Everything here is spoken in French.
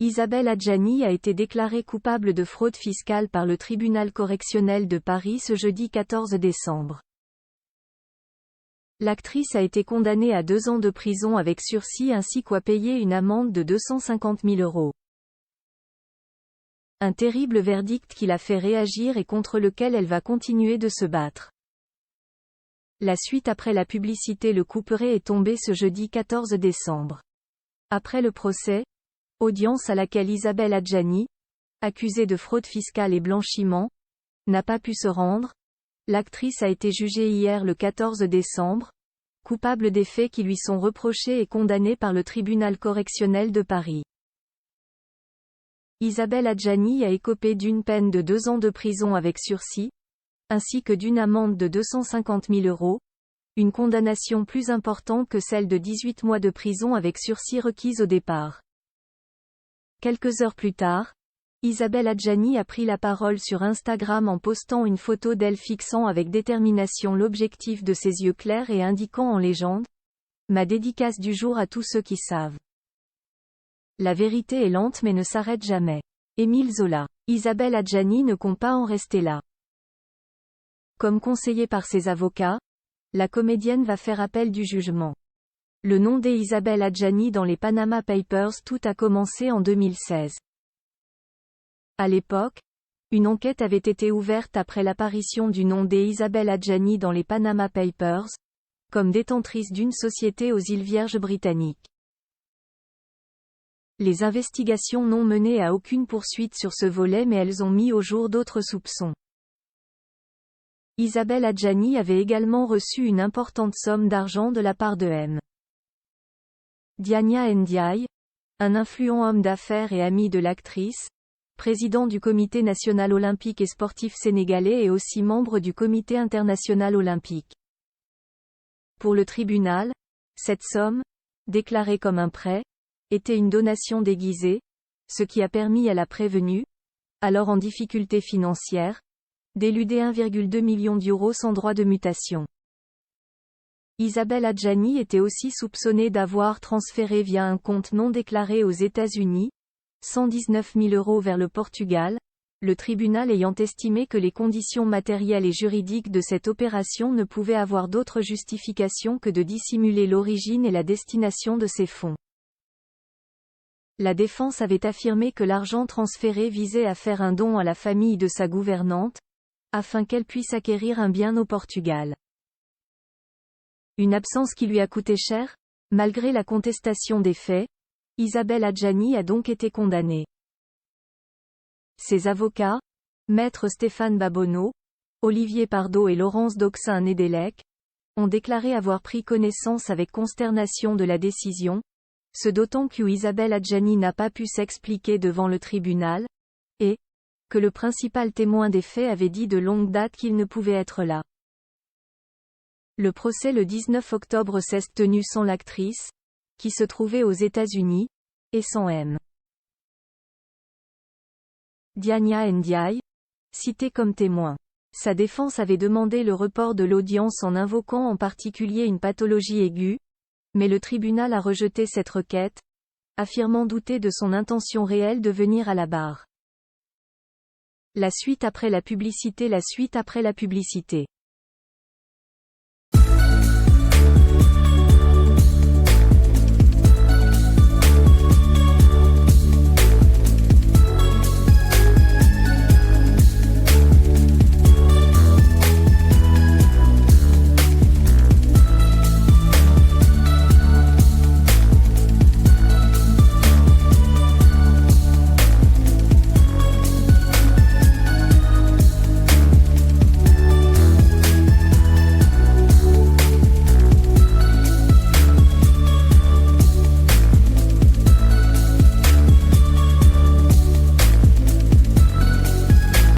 Isabelle Adjani a été déclarée coupable de fraude fiscale par le tribunal correctionnel de Paris ce jeudi 14 décembre. L'actrice a été condamnée à 2 ans de prison avec sursis ainsi qu'à payer une amende de 250 000 €. Un terrible verdict qui l'a fait réagir et contre lequel elle va continuer de se battre. La suite après la publicité. Le couperet est tombé ce jeudi 14 décembre. Après le procès, audience à laquelle Isabelle Adjani, accusée de fraude fiscale et blanchiment, n'a pas pu se rendre, l'actrice a été jugée hier le 14 décembre, coupable des faits qui lui sont reprochés et condamnée par le tribunal correctionnel de Paris. Isabelle Adjani a écopé d'une peine de 2 ans de prison avec sursis, ainsi que d'une amende de 250 000 €, une condamnation plus importante que celle de 18 mois de prison avec sursis requise au départ. Quelques heures plus tard, Isabelle Adjani a pris la parole sur Instagram en postant une photo d'elle fixant avec détermination l'objectif de ses yeux clairs et indiquant en légende « Ma dédicace du jour à tous ceux qui savent. La vérité est lente mais ne s'arrête jamais. Émile Zola. Isabelle Adjani ne compte pas en rester là. Comme conseillée par ses avocats, la comédienne va faire appel du jugement. Le nom d'est Isabelle Adjani dans les Panama Papers. Tout a commencé en 2016. À l'époque, une enquête avait été ouverte après l'apparition du nom d'est Isabelle Adjani dans les Panama Papers, comme détentrice d'une société aux îles Vierges britanniques. Les investigations n'ont mené à aucune poursuite sur ce volet mais elles ont mis au jour d'autres soupçons. Isabelle Adjani avait également reçu une importante somme d'argent de la part de M. Diania Ndiaye, un influent homme d'affaires et ami de l'actrice, président du Comité national olympique et sportif sénégalais et aussi membre du Comité international olympique. Pour le tribunal, cette somme, déclarée comme un prêt, était une donation déguisée, ce qui a permis à la prévenue, alors en difficulté financière, d'éluder 1,2 million d'euros sans droit de mutation. Isabelle Adjani était aussi soupçonnée d'avoir transféré via un compte non déclaré aux États-Unis, 119 000 € vers le Portugal, le tribunal ayant estimé que les conditions matérielles et juridiques de cette opération ne pouvaient avoir d'autre justification que de dissimuler l'origine et la destination de ces fonds. La défense avait affirmé que l'argent transféré visait à faire un don à la famille de sa gouvernante, afin qu'elle puisse acquérir un bien au Portugal. Une absence qui lui a coûté cher? Malgré la contestation des faits, Isabelle Adjani a donc été condamnée. Ses avocats, maître Stéphane Babonneau, Olivier Pardo et Laurence Doxin-Nedelec, ont déclaré avoir pris connaissance avec consternation de la décision, ce d'autant que Isabelle Adjani n'a pas pu s'expliquer devant le tribunal, et que le principal témoin des faits avait dit de longue date qu'il ne pouvait être là. Le procès le 19 octobre s'est tenu sans l'actrice, qui se trouvait aux États-Unis, et sans M. Diania Ndiaye, citée comme témoin. Sa défense avait demandé le report de l'audience en invoquant en particulier une pathologie aiguë, mais le tribunal a rejeté cette requête, affirmant douter de son intention réelle de venir à la barre. La suite après la publicité.